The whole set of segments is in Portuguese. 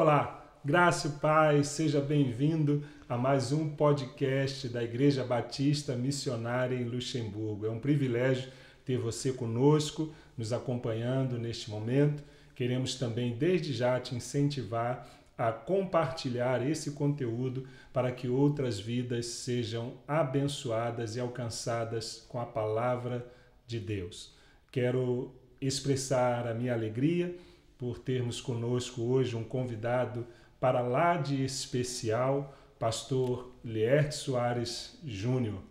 Olá, graça e paz, seja bem-vindo a mais um podcast da Igreja Batista Missionária em Luxemburgo. É um privilégio ter você conosco, nos acompanhando neste momento. Queremos também, desde já, te incentivar a compartilhar esse conteúdo para que outras vidas sejam abençoadas e alcançadas com a palavra de Deus. Quero expressar a minha alegria por termos conosco hoje um convidado para lá de especial, pastor Lierte Soares Júnior.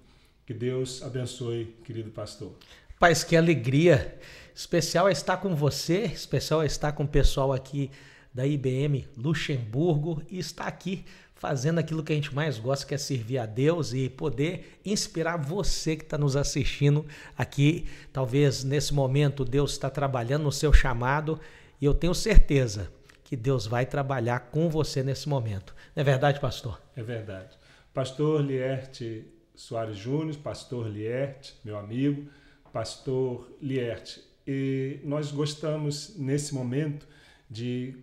Que Deus abençoe, querido pastor. Paz, que alegria. Especial é estar com você, especial é estar com o pessoal aqui da IBM Luxemburgo e estar aqui fazendo aquilo que a gente mais gosta, que é servir a Deus e poder inspirar você que está nos assistindo aqui. Talvez nesse momento Deus está trabalhando no seu chamado e eu tenho certeza que Deus vai trabalhar com você nesse momento. Não é verdade, pastor? É verdade. Pastor Lierte Soares Júnior, pastor Lierte, meu amigo, pastor Lierte. E nós gostaríamos nesse momento de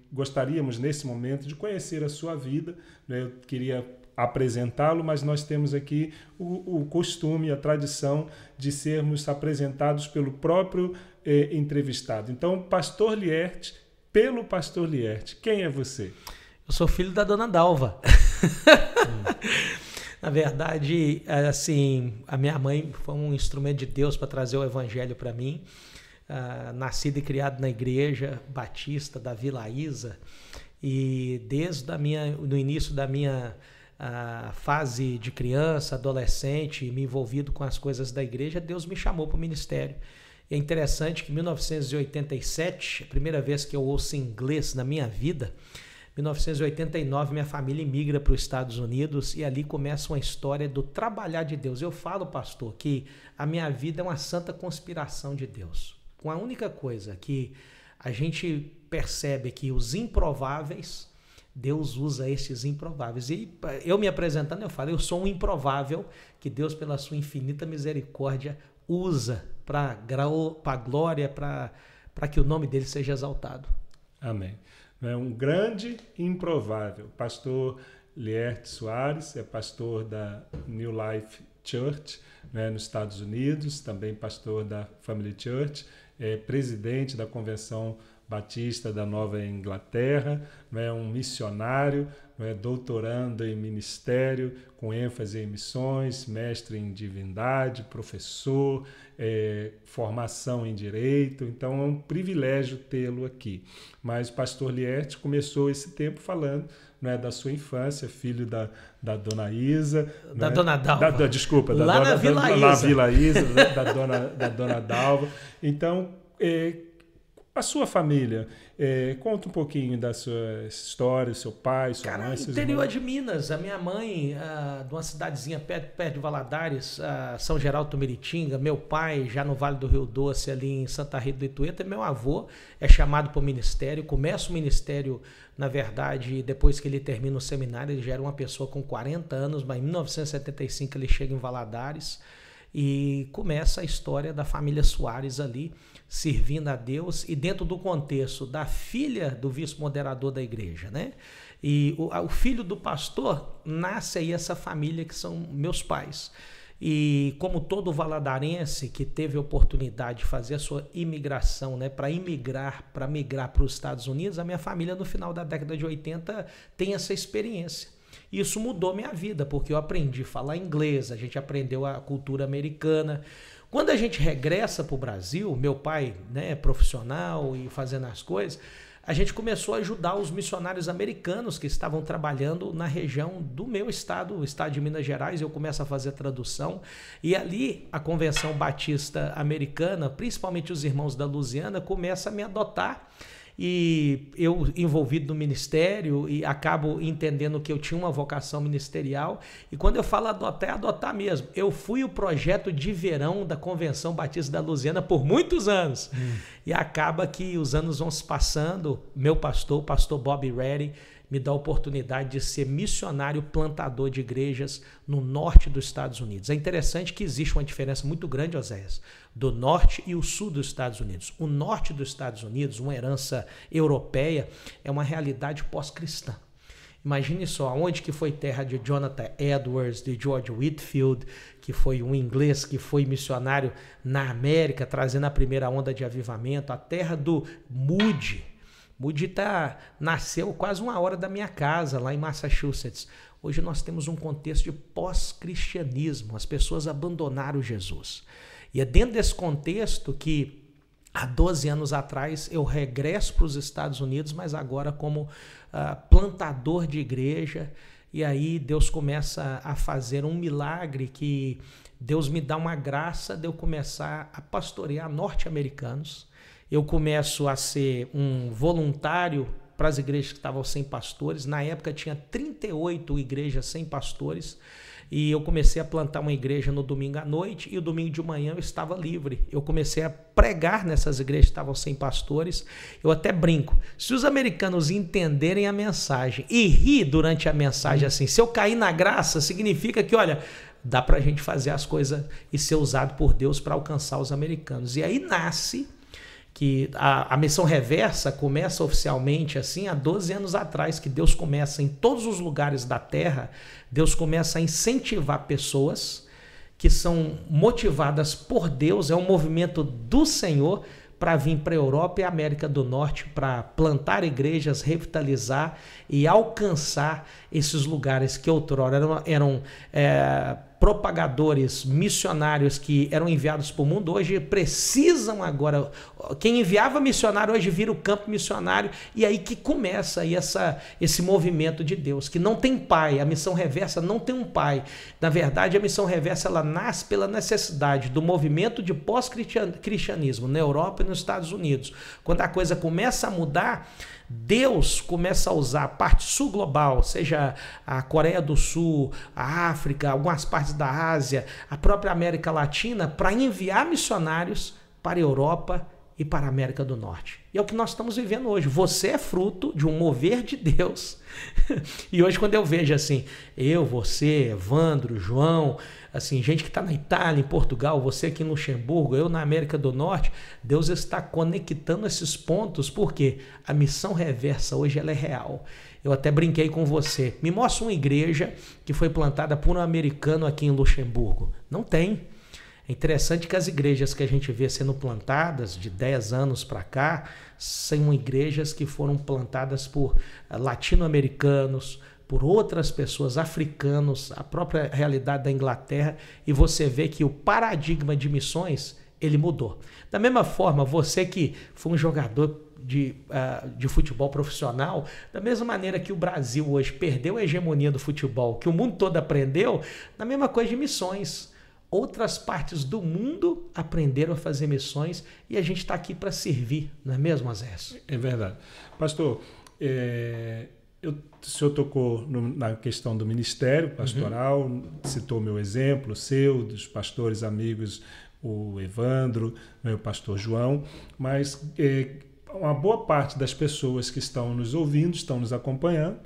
conhecer a sua vida. Eu queria apresentá-lo, mas nós temos aqui o costume, a tradição de sermos apresentados pelo próprio entrevistado. Então, pastor Lierte, pelo pastor Lierte, quem é você? Eu sou filho da dona Dalva. Na verdade, assim, a minha mãe foi um instrumento de Deus para trazer o evangelho para mim. Nascido e criado na igreja batista da Vila Isa, e desde no início da minha fase de criança, adolescente, me envolvido com as coisas da igreja, Deus me chamou para o ministério. E é interessante que em 1987, a primeira vez que eu ouço inglês na minha vida, 1989, minha família imigra para os Estados Unidos e ali começa uma história do trabalhar de Deus. Eu falo, pastor, que a minha vida é uma santa conspiração de Deus. Com a única coisa que a gente percebe que os improváveis, Deus usa estes improváveis. E eu me apresentando, eu falo, eu sou um improvável que Deus, pela sua infinita misericórdia, usa para a glória, para que o nome dele seja exaltado. Amém. É um grande improvável. Pastor Lierte Soares é pastor da New Life Church, né, nos Estados Unidos, também pastor da Family Church, é presidente da Convenção Batista da Nova Inglaterra, é um missionário, doutorando em ministério, com ênfase em missões, mestre em divindade, professor, formação em direito. Então é um privilégio tê-lo aqui. Mas o pastor Lierte começou esse tempo falando, da sua infância, filho da dona Isa. Da dona Dalva. Desculpa, na Vila Isa, da dona Dalva. Então, a sua família, conta um pouquinho da sua história, seu pai, sua mãe, seus interior irmãos. de Minas. A minha mãe, de uma cidadezinha perto de Valadares, São Geraldo do Meritinga. Meu pai, já no Vale do Rio Doce, ali em Santa Rita do Itueta. Meu avô é chamado para o ministério. Começa o ministério, na verdade, depois que ele termina o seminário. Ele já era uma pessoa com 40 anos, mas em 1975 ele chega em Valadares. E começa a história da família Soares ali, servindo a Deus e dentro do contexto da filha do vice-moderador da igreja, né? E o filho do pastor, nasce aí essa família que são meus pais. E como todo valadarense que teve a oportunidade de fazer a sua imigração, né, para migrar para os Estados Unidos, a minha família no final da década de 80 tem essa experiência. Isso mudou minha vida, porque eu aprendi a falar inglês, a gente aprendeu a cultura americana. Quando a gente regressa para o Brasil, meu pai, né, profissional e fazendo as coisas, a gente começou a ajudar os missionários americanos que estavam trabalhando na região do meu estado, o estado de Minas Gerais. Eu começo a fazer tradução e ali a Convenção Batista Americana, principalmente os irmãos da Lusiana, começa a me adotar. E eu envolvido no ministério e acabo entendendo que eu tinha uma vocação ministerial. E quando eu falo adotar, é adotar mesmo. Eu fui o projeto de verão da Convenção Batista da Lusiana por muitos anos. E acaba que os anos vão se passando. Meu pastor, o pastor Bob Reddy, me dá a oportunidade de ser missionário plantador de igrejas no norte dos Estados Unidos. É interessante que existe uma diferença muito grande, Oséias, do norte e o sul dos Estados Unidos. O norte dos Estados Unidos, uma herança europeia, é uma realidade pós-cristã. Imagine só, onde que foi terra de Jonathan Edwards, de George Whitefield, que foi um inglês que foi missionário na América, trazendo a primeira onda de avivamento, a terra do Moody. Moody nasceu quase 1 hora da minha casa, lá em Massachusetts. Hoje nós temos um contexto de pós-cristianismo, as pessoas abandonaram Jesus. E é dentro desse contexto que, há 12 anos atrás, eu regresso para os Estados Unidos, mas agora como plantador de igreja. E aí Deus começa a fazer um milagre, que Deus me dá uma graça de eu começar a pastorear norte-americanos. Eu começo a ser um voluntário para as igrejas que estavam sem pastores. Na época tinha 38 igrejas sem pastores. E eu comecei a plantar uma igreja no domingo à noite, e o domingo de manhã eu estava livre. Eu comecei a pregar nessas igrejas que estavam sem pastores. Eu até brinco, se os americanos entenderem a mensagem e rir durante a mensagem assim, se eu cair na graça, significa que, olha, dá para a gente fazer as coisas e ser usado por Deus para alcançar os americanos. E aí nasce que a missão reversa começa oficialmente assim há 12 anos atrás, que Deus começa em todos os lugares da terra, Deus começa a incentivar pessoas que são motivadas por Deus, é um movimento do Senhor para vir para a Europa e a América do Norte, para plantar igrejas, revitalizar e alcançar esses lugares que outrora eram propagadores, missionários que eram enviados para o mundo, hoje precisam agora, quem enviava missionário hoje vira o campo missionário, e aí que começa aí esse movimento de Deus, que não tem pai. A missão reversa não tem um pai. Na verdade, a missão reversa ela nasce pela necessidade do movimento de pós-cristianismo na Europa e nos Estados Unidos. Quando a coisa começa a mudar, Deus começa a usar a parte sul global, seja a Coreia do Sul, a África, algumas partes da Ásia, a própria América Latina, para enviar missionários para a Europa e para a América do Norte. E é o que nós estamos vivendo hoje. Você é fruto de um mover de Deus. E hoje, quando eu vejo assim, você, Evandro, João, assim, gente que está na Itália, em Portugal, você aqui em Luxemburgo, eu na América do Norte, Deus está conectando esses pontos, porque a missão reversa hoje ela é real. Eu até brinquei com você. Me mostra uma igreja que foi plantada por um americano aqui em Luxemburgo. Não tem. É interessante que as igrejas que a gente vê sendo plantadas de 10 anos para cá são igrejas que foram plantadas por latino-americanos, por outras pessoas, africanos, a própria realidade da Inglaterra, e você vê que o paradigma de missões, ele mudou. Da mesma forma, você que foi um jogador de futebol profissional, da mesma maneira que o Brasil hoje perdeu a hegemonia do futebol, que o mundo todo aprendeu, na mesma coisa de missões. Outras partes do mundo aprenderam a fazer missões e a gente está aqui para servir, não é mesmo, Oséias? É verdade. Pastor, o senhor tocou na questão do ministério pastoral, citou meu exemplo, seu, dos pastores amigos, o Evandro, o pastor João, mas uma boa parte das pessoas que estão nos ouvindo, estão nos acompanhando,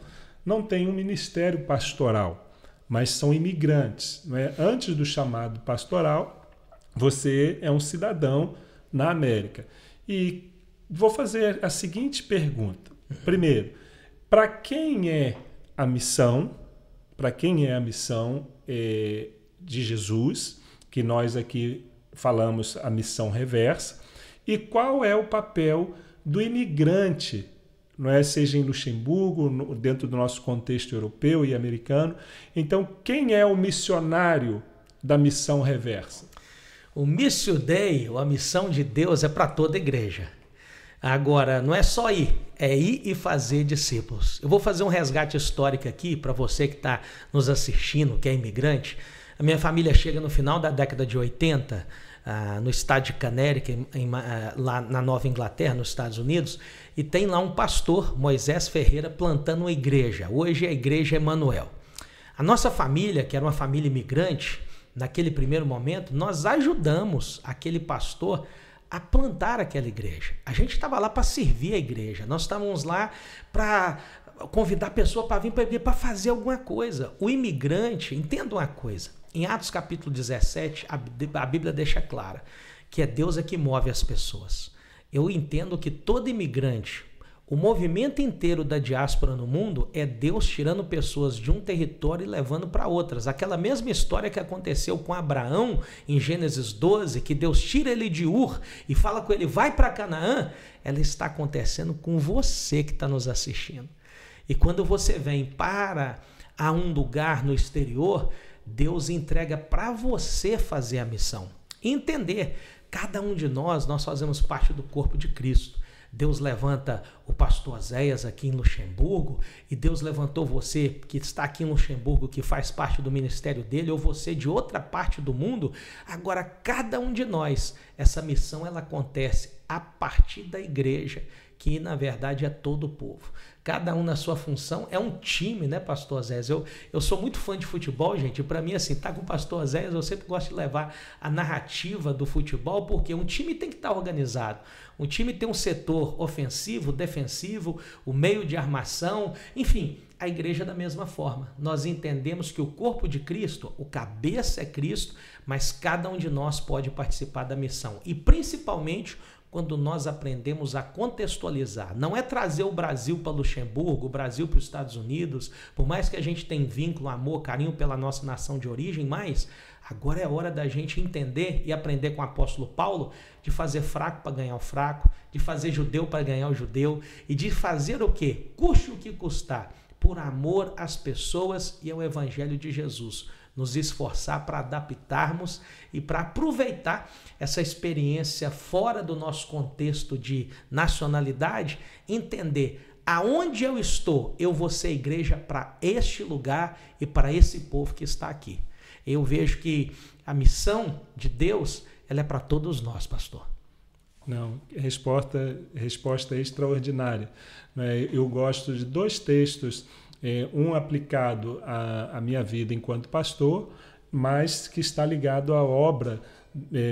não tem um ministério pastoral, mas são imigrantes. Não é? Antes do chamado pastoral, você é um cidadão na América. E vou fazer a seguinte pergunta. Primeiro, para quem é a missão? Para quem é a missão de Jesus, que nós aqui falamos a missão reversa, e qual é o papel do imigrante, não é? Seja em Luxemburgo, dentro do nosso contexto europeu e americano. Então, quem é o missionário da missão reversa? O Missio Dei, a missão de Deus, é para toda a igreja. Agora, não é só ir, é ir e fazer discípulos. Eu vou fazer um resgate histórico aqui para você que está nos assistindo, que é imigrante. A minha família chega no final da década de 80, no estado de Connecticut, lá na Nova Inglaterra, nos Estados Unidos, e tem lá um pastor, Moisés Ferreira, plantando uma igreja. Hoje é a Igreja Emanuel. A nossa família, que era uma família imigrante, naquele primeiro momento, nós ajudamos aquele pastor a plantar aquela igreja. A gente estava lá para servir a igreja, nós estávamos lá para convidar a pessoa para vir para a igreja para fazer alguma coisa. O imigrante, entenda uma coisa, em Atos capítulo 17, a Bíblia deixa clara que Deus é que move as pessoas. Eu entendo que todo imigrante, o movimento inteiro da diáspora no mundo é Deus tirando pessoas de um território e levando para outras. Aquela mesma história que aconteceu com Abraão em Gênesis 12, que Deus tira ele de Ur e fala com ele, vai para Canaã, ela está acontecendo com você que está nos assistindo. E quando você vem para a um lugar no exterior, Deus entrega para você fazer a missão. E entender, cada um de nós fazemos parte do corpo de Cristo. Deus levanta o pastor Zéias aqui em Luxemburgo e Deus levantou você que está aqui em Luxemburgo, que faz parte do ministério dele, ou você de outra parte do mundo. Agora, cada um de nós, essa missão ela acontece a partir da igreja, que na verdade é todo o povo. Cada um na sua função, é um time, né, pastor Zéias? Eu sou muito fã de futebol, gente, e para mim, assim, tá com o pastor Zéias, eu sempre gosto de levar a narrativa do futebol, porque um time tem que estar organizado. Um time tem um setor ofensivo, defensivo, o meio de armação, enfim, a igreja da mesma forma. Nós entendemos que o corpo de Cristo, o cabeça é Cristo, mas cada um de nós pode participar da missão. E principalmente quando nós aprendemos a contextualizar. Não é trazer o Brasil para Luxemburgo, o Brasil para os Estados Unidos, por mais que a gente tenha vínculo, amor, carinho pela nossa nação de origem, mas agora é hora da gente entender e aprender com o apóstolo Paulo de fazer fraco para ganhar o fraco, de fazer judeu para ganhar o judeu e de fazer o quê? Custe o que custar, por amor às pessoas e ao evangelho de Jesus. Nos esforçar para adaptarmos e para aproveitar essa experiência fora do nosso contexto de nacionalidade, entender aonde eu estou, eu vou ser igreja para este lugar e para esse povo que está aqui. Eu vejo que a missão de Deus, ela é para todos nós, pastor. Não, resposta extraordinária. Eu gosto de dois textos, um aplicado à minha vida enquanto pastor, mas que está ligado à obra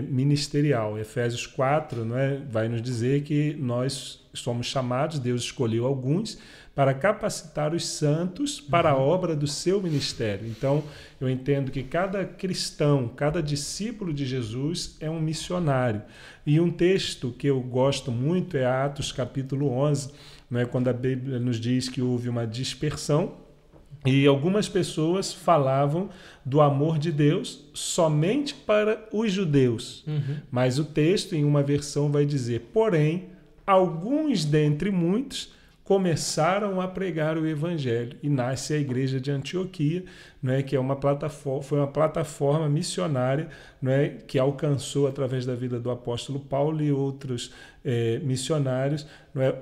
ministerial. Efésios 4, vai nos dizer que nós somos chamados, Deus escolheu alguns, para capacitar os santos para a obra do seu ministério. Então, eu entendo que cada cristão, cada discípulo de Jesus é um missionário. E um texto que eu gosto muito é Atos capítulo 11, quando a Bíblia nos diz que houve uma dispersão e algumas pessoas falavam do amor de Deus somente para os judeus. Mas o texto, em uma versão, vai dizer, porém, alguns dentre muitos começaram a pregar o evangelho e nasce a igreja de Antioquia, que é foi uma plataforma missionária, que alcançou através da vida do apóstolo Paulo e outros missionários,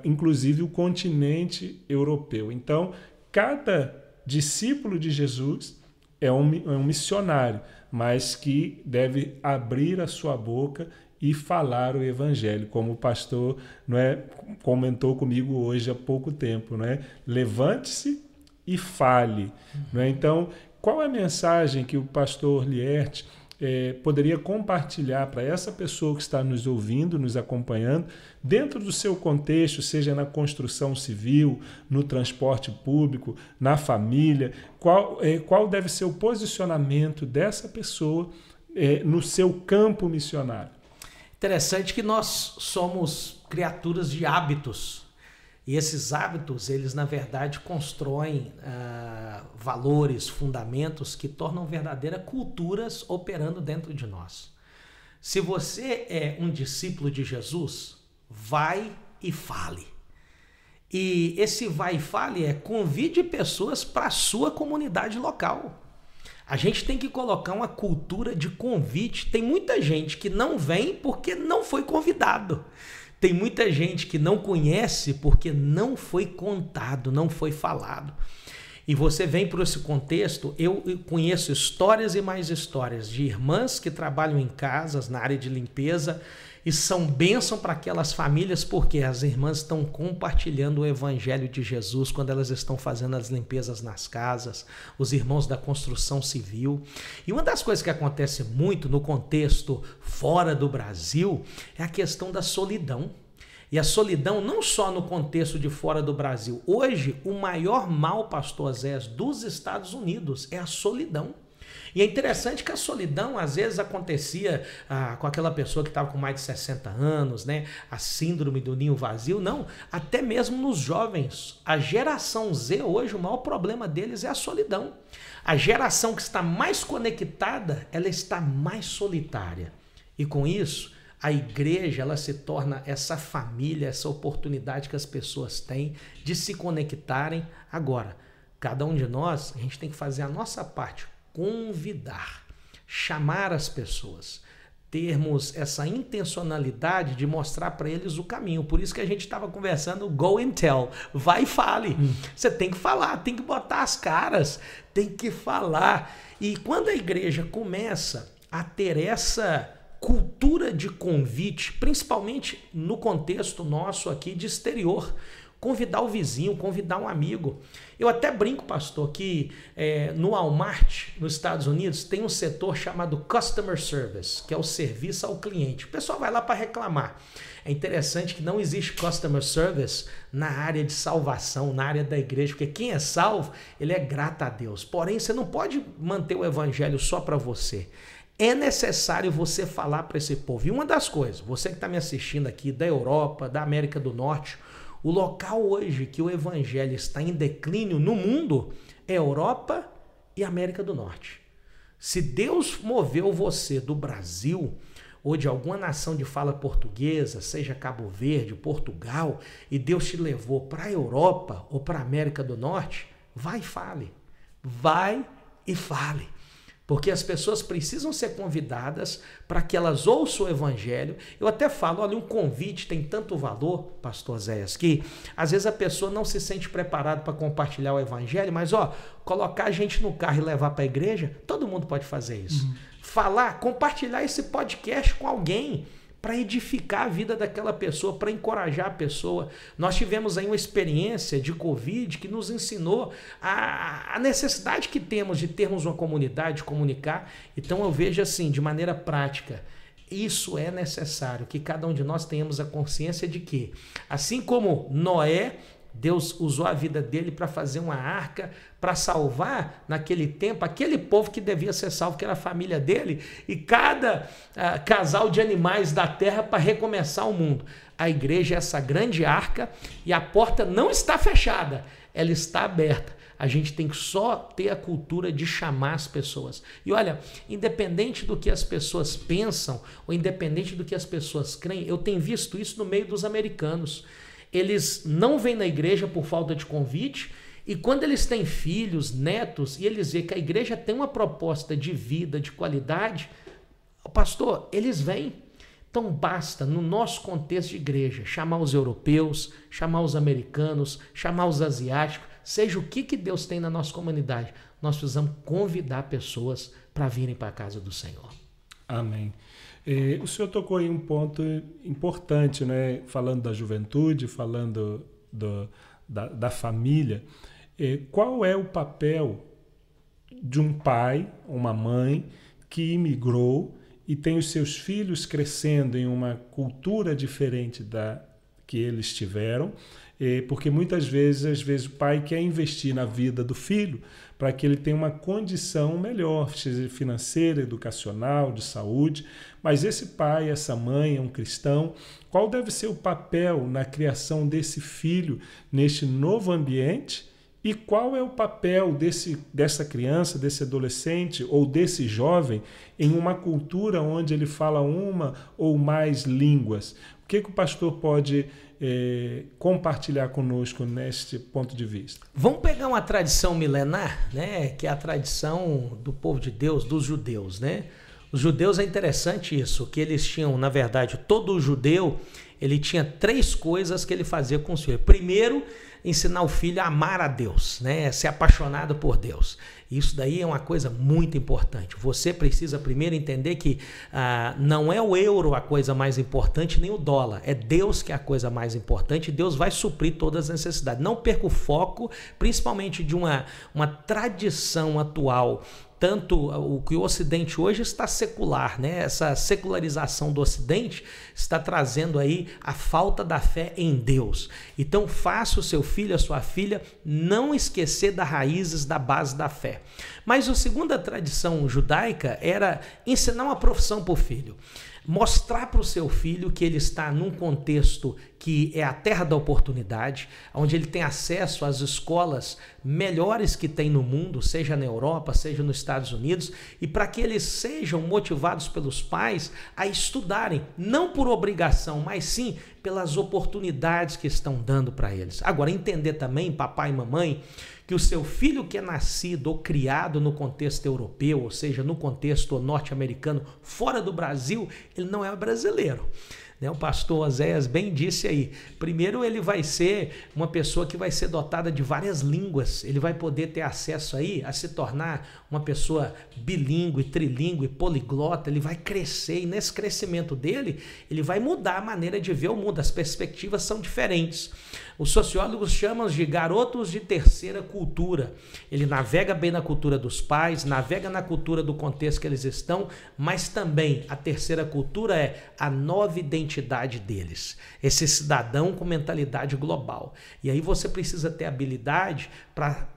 inclusive o continente europeu. Então, cada discípulo de Jesus é um missionário, mas que deve abrir a sua boca e falar o evangelho, como o pastor comentou comigo hoje há pouco tempo. Levante-se e fale. Então, qual é a mensagem que o pastor Lierte poderia compartilhar para essa pessoa que está nos ouvindo, nos acompanhando, dentro do seu contexto, seja na construção civil, no transporte público, na família? Qual deve ser o posicionamento dessa pessoa no seu campo missionário? Interessante que nós somos criaturas de hábitos. E esses hábitos, eles na verdade constroem valores, fundamentos que tornam verdadeiras culturas operando dentro de nós. Se você é um discípulo de Jesus, vai e fale. E esse vai e fale convide pessoas para a sua comunidade local. A gente tem que colocar uma cultura de convite. Tem muita gente que não vem porque não foi convidado. Tem muita gente que não conhece porque não foi contado, não foi falado. E você vem por esse contexto, eu conheço histórias e mais histórias de irmãs que trabalham em casas, na área de limpeza, e são bênção para aquelas famílias porque as irmãs estão compartilhando o evangelho de Jesus quando elas estão fazendo as limpezas nas casas, os irmãos da construção civil. E uma das coisas que acontece muito no contexto fora do Brasil é a questão da solidão. E a solidão não só no contexto de fora do Brasil. Hoje, o maior mal, pastor Zés, dos Estados Unidos é a solidão. E é interessante que a solidão às vezes acontecia com aquela pessoa que estava com mais de 60 anos, né? A síndrome do ninho vazio. Não, até mesmo nos jovens. A geração Z hoje, o maior problema deles é a solidão. A geração que está mais conectada, ela está mais solitária. E com isso, a igreja ela se torna essa família, essa oportunidade que as pessoas têm de se conectarem. Agora, cada um de nós, a gente tem que fazer a nossa parte, convidar, chamar as pessoas, termos essa intencionalidade de mostrar para eles o caminho. Por isso que a gente estava conversando, go and tell, vai e fale. Você tem que falar, tem que botar as caras, tem que falar. E quando a igreja começa a ter essa cultura de convite, principalmente no contexto nosso aqui de exterior, convidar o vizinho, convidar um amigo. Eu até brinco, pastor, que no Walmart, nos Estados Unidos, tem um setor chamado Customer Service, que é o serviço ao cliente. O pessoal vai lá para reclamar. É interessante que não existe Customer Service na área de salvação, na área da igreja, porque quem é salvo, ele é grato a Deus. Porém, você não pode manter o evangelho só para você. É necessário você falar para esse povo. E uma das coisas, você que está me assistindo aqui da Europa, da América do Norte, o local hoje que o evangelho está em declínio no mundo é Europa e América do Norte. Se Deus moveu você do Brasil ou de alguma nação de fala portuguesa, seja Cabo Verde, Portugal, e Deus te levou para a Europa ou para a América do Norte, vai e fale. Vai e fale. Porque as pessoas precisam ser convidadas para que elas ouçam o evangelho. Eu até falo, olha, um convite tem tanto valor, pastor Zéias, que às vezes a pessoa não se sente preparada para compartilhar o evangelho, mas colocar a gente no carro e levar para a igreja, todo mundo pode fazer isso. Falar, compartilhar esse podcast com alguém, para edificar a vida daquela pessoa, para encorajar a pessoa. Nós tivemos aí uma experiência de Covid que nos ensinou a necessidade que temos de termos uma comunidade, de comunicar. Então eu vejo assim, de maneira prática, isso é necessário, que cada um de nós tenhamos a consciência de que, assim como Noé, Deus usou a vida dele para fazer uma arca, para salvar, naquele tempo, aquele povo que devia ser salvo, que era a família dele, e cada casal de animais da terra para recomeçar o mundo. A igreja é essa grande arca e a porta não está fechada, ela está aberta. A gente tem que só ter a cultura de chamar as pessoas. E olha, independente do que as pessoas pensam, ou independente do que as pessoas creem, eu tenho visto isso no meio dos americanos. Eles não vêm na igreja por falta de convite, e quando eles têm filhos, netos, e eles veem que a igreja tem uma proposta de vida, de qualidade, pastor, eles vêm. Então basta, no nosso contexto de igreja, chamar os europeus, chamar os americanos, chamar os asiáticos, seja o que Deus tem na nossa comunidade, nós precisamos convidar pessoas para virem para a casa do Senhor. Amém. O senhor tocou em um ponto importante, né? Falando da juventude, falando da família. Qual é o papel de um pai, uma mãe que imigrou e tem os seus filhos crescendo em uma cultura diferente da que eles tiveram? Porque muitas vezes o pai quer investir na vida do filho para que ele tenha uma condição melhor, seja financeira, educacional, de saúde. Mas esse pai, essa mãe é um cristão. Qual deve ser o papel na criação desse filho neste novo ambiente? E qual é o papel dessa criança, desse adolescente ou desse jovem em uma cultura onde ele fala uma ou mais línguas? O que o pastor pode compartilhar conosco neste ponto de vista? Vamos pegar uma tradição milenar, né, que é a tradição do povo de Deus, dos judeus, né? Os judeus, é interessante isso, que eles tinham, na verdade, todo judeu, ele tinha 3 coisas que ele fazia com o filho. Primeiro, ensinar o filho a amar a Deus, né? Ser apaixonado por Deus. Isso daí é uma coisa muito importante. Você precisa primeiro entender que não é o euro a coisa mais importante, nem o dólar. É Deus que é a coisa mais importante e Deus vai suprir todas as necessidades. Não perca o foco, principalmente de uma tradição atual tanto o que o Ocidente hoje está secular, né? Essa secularização do Ocidente está trazendo aí a falta da fé em Deus. Então faça o seu filho, a sua filha, não esquecer das raízes, da base da fé. Mas a segunda tradição judaica era ensinar uma profissão para o filho. Mostrar para o seu filho que ele está num contexto que é a terra da oportunidade, onde ele tem acesso às escolas melhores que tem no mundo, seja na Europa, seja nos Estados Unidos, e para que eles sejam motivados pelos pais a estudarem, não por obrigação, mas sim pelas oportunidades que estão dando para eles. Agora, entender também, papai e mamãe, que o seu filho que é nascido ou criado no contexto europeu, ou seja, no contexto norte-americano, fora do Brasil, ele não é brasileiro. O pastor Oséias bem disse aí, primeiro ele vai ser uma pessoa que vai ser dotada de várias línguas, ele vai poder ter acesso aí a se tornar uma pessoa bilíngue, trilíngue, poliglota, ele vai crescer e nesse crescimento dele, ele vai mudar a maneira de ver o mundo, as perspectivas são diferentes. Os sociólogos chamam de garotos de terceira cultura. Ele navega bem na cultura dos pais, navega na cultura do contexto que eles estão, mas também a terceira cultura é a nova identidade deles. Esse cidadão com mentalidade global. E aí você precisa ter habilidade para,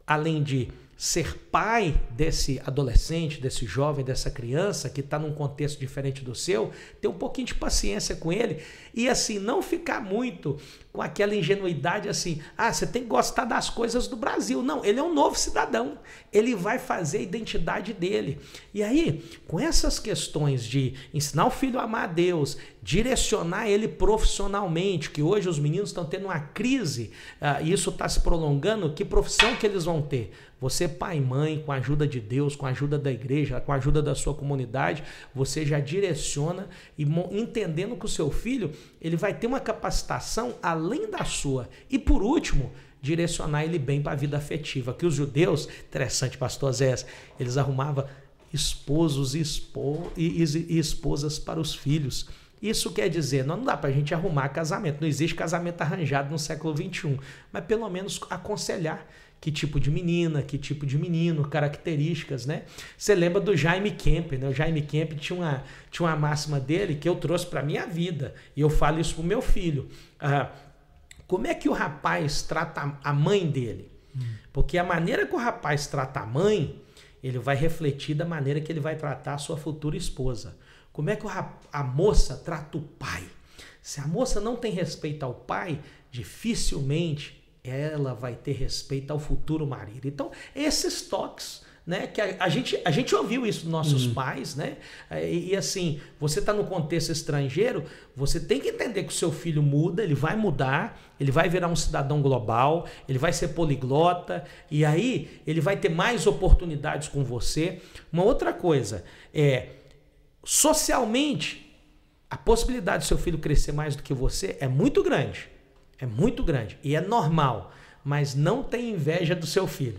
além de ser pai desse adolescente, desse jovem, dessa criança que está num contexto diferente do seu, ter um pouquinho de paciência com ele e assim, não ficar muito com aquela ingenuidade assim, você tem que gostar das coisas do Brasil. Não, ele é um novo cidadão, ele vai fazer a identidade dele. E aí, com essas questões de ensinar o filho a amar a Deus, direcionar ele profissionalmente, que hoje os meninos estão tendo uma crise, e isso está se prolongando, que profissão que eles vão ter? Você, pai e mãe, com a ajuda de Deus, com a ajuda da igreja, com a ajuda da sua comunidade, você já direciona e entendendo que o seu filho ele vai ter uma capacitação além da sua. E por último, direcionar ele bem para a vida afetiva. Que os judeus, interessante, pastor Zé, eles arrumavam esposos e esposas para os filhos. Isso quer dizer, não dá para a gente arrumar casamento, não existe casamento arranjado no século XXI, mas pelo menos aconselhar que tipo de menina, que tipo de menino, características, né? Você lembra do Jaime Kemp, né? O Jaime Kemp tinha uma máxima dele que eu trouxe para a minha vida, e eu falo isso para o meu filho. Como é que o rapaz trata a mãe dele? Porque a maneira que o rapaz trata a mãe, ele vai refletir da maneira que ele vai tratar a sua futura esposa. Como é que a moça trata o pai? Se a moça não tem respeito ao pai, dificilmente ela vai ter respeito ao futuro marido. Então, esses toques, né, que a gente ouviu isso dos nossos pais, né? E assim, você está no contexto estrangeiro, você tem que entender que o seu filho muda, ele vai mudar, ele vai virar um cidadão global, ele vai ser poliglota, e aí ele vai ter mais oportunidades com você. Uma outra coisa socialmente, a possibilidade do seu filho crescer mais do que você é muito grande. É muito grande e é normal, mas não tem inveja do seu filho.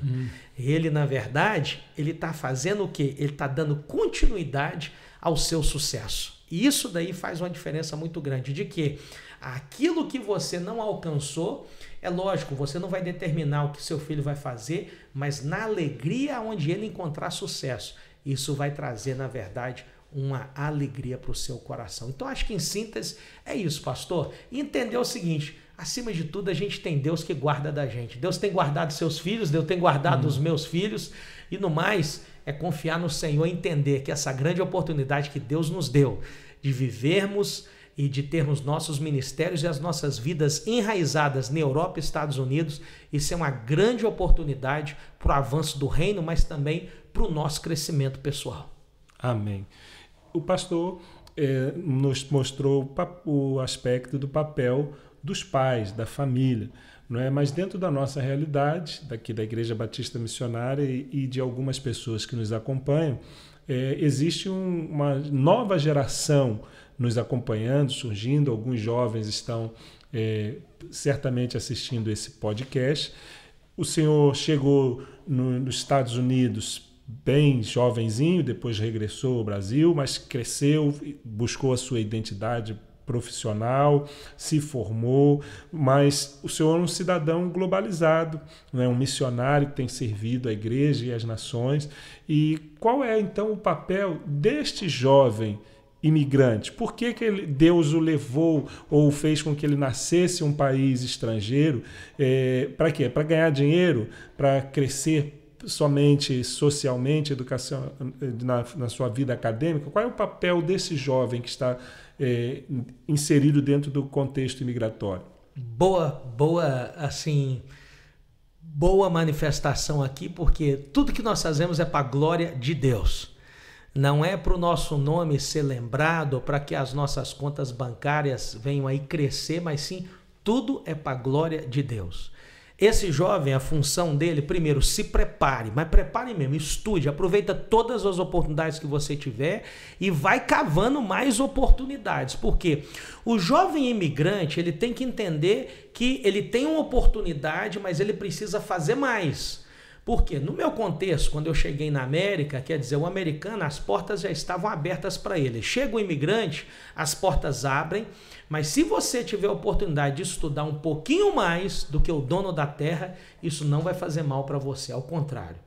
Ele, na verdade, ele está fazendo o quê? Ele está dando continuidade ao seu sucesso. E isso daí faz uma diferença muito grande, de que aquilo que você não alcançou, é lógico, você não vai determinar o que seu filho vai fazer, mas na alegria onde ele encontrar sucesso, isso vai trazer, na verdade, uma alegria para o seu coração. Então, acho que em síntese é isso, pastor. E entender o seguinte, acima de tudo, a gente tem Deus que guarda da gente. Deus tem guardado seus filhos, Deus tem guardado os meus filhos. E no mais, é confiar no Senhor e entender que essa grande oportunidade que Deus nos deu de vivermos e de termos nossos ministérios e as nossas vidas enraizadas na Europa e Estados Unidos, isso é uma grande oportunidade para o avanço do reino, mas também para o nosso crescimento pessoal. Amém. O pastor nos mostrou o aspecto do papel dos pais, da família, não é? Mas dentro da nossa realidade, daqui da Igreja Batista Missionária e de algumas pessoas que nos acompanham, existe uma nova geração nos acompanhando, surgindo. Alguns jovens estão certamente assistindo esse podcast. O senhor chegou nos Estados Unidos bem jovenzinho, depois regressou ao Brasil, mas cresceu, buscou a sua identidade profissional, se formou, mas o senhor é um cidadão globalizado, né? Um missionário que tem servido a igreja e as nações. E qual é, então, o papel deste jovem imigrante? Por que Deus o levou ou fez com que ele nascesse em um país estrangeiro? Para quê? Para ganhar dinheiro? Para crescer somente socialmente, educação, na sua vida acadêmica? Qual é o papel desse jovem que está inserido dentro do contexto imigratório? Boa manifestação aqui, porque tudo que nós fazemos é para a glória de Deus. Não é para o nosso nome ser lembrado, para que as nossas contas bancárias venham aí crescer, mas sim, tudo é para a glória de Deus. Esse jovem, a função dele, primeiro, se prepare, mas prepare mesmo, estude, aproveita todas as oportunidades que você tiver e vai cavando mais oportunidades, porque o jovem imigrante, ele tem que entender que ele tem uma oportunidade, mas ele precisa fazer mais. Porque no meu contexto, quando eu cheguei na América, quer dizer, o americano, as portas já estavam abertas para ele. Chega o imigrante, as portas abrem, mas se você tiver a oportunidade de estudar um pouquinho mais do que o dono da terra, isso não vai fazer mal para você, ao contrário.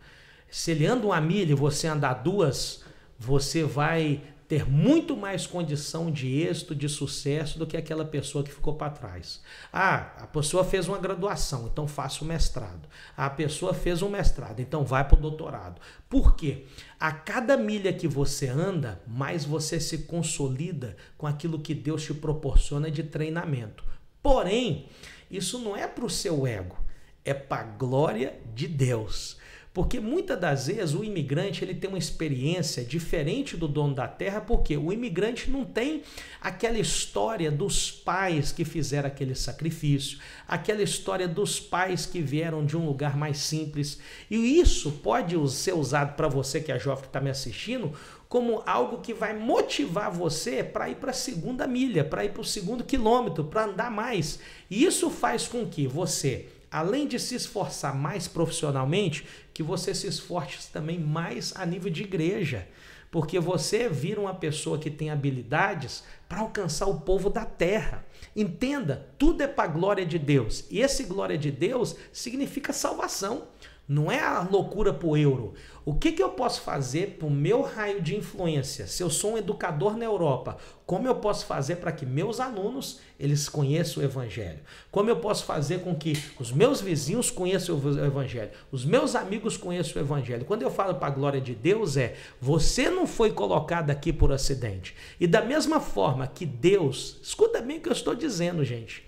Se ele anda uma milha e você andar 2, você vai ter muito mais condição de êxito, de sucesso do que aquela pessoa que ficou para trás. A pessoa fez uma graduação, então faça o mestrado. A pessoa fez um mestrado, então vai para o doutorado. Por quê? A cada milha que você anda, mais você se consolida com aquilo que Deus te proporciona de treinamento. Porém, isso não é para o seu ego, é para a glória de Deus. Porque muitas das vezes o imigrante ele tem uma experiência diferente do dono da terra, porque o imigrante não tem aquela história dos pais que fizeram aquele sacrifício, aquela história dos pais que vieram de um lugar mais simples. E isso pode ser usado para você que é jovem que está me assistindo, como algo que vai motivar você para ir para a segunda milha, para ir para o segundo quilômetro, para andar mais. E isso faz com que você, além de se esforçar mais profissionalmente, que você se esforce também mais a nível de igreja. Porque você vira uma pessoa que tem habilidades para alcançar o povo da terra. Entenda, tudo é para a glória de Deus. E esse glória de Deus significa salvação. Não é a loucura para o euro. O que eu posso fazer para o meu raio de influência? Se eu sou um educador na Europa, como eu posso fazer para que meus alunos eles conheçam o Evangelho? Como eu posso fazer com que os meus vizinhos conheçam o Evangelho? Os meus amigos conheçam o Evangelho? Quando eu falo para a glória de Deus você não foi colocado aqui por acidente. E da mesma forma que Deus, escuta bem o que eu estou dizendo, gente.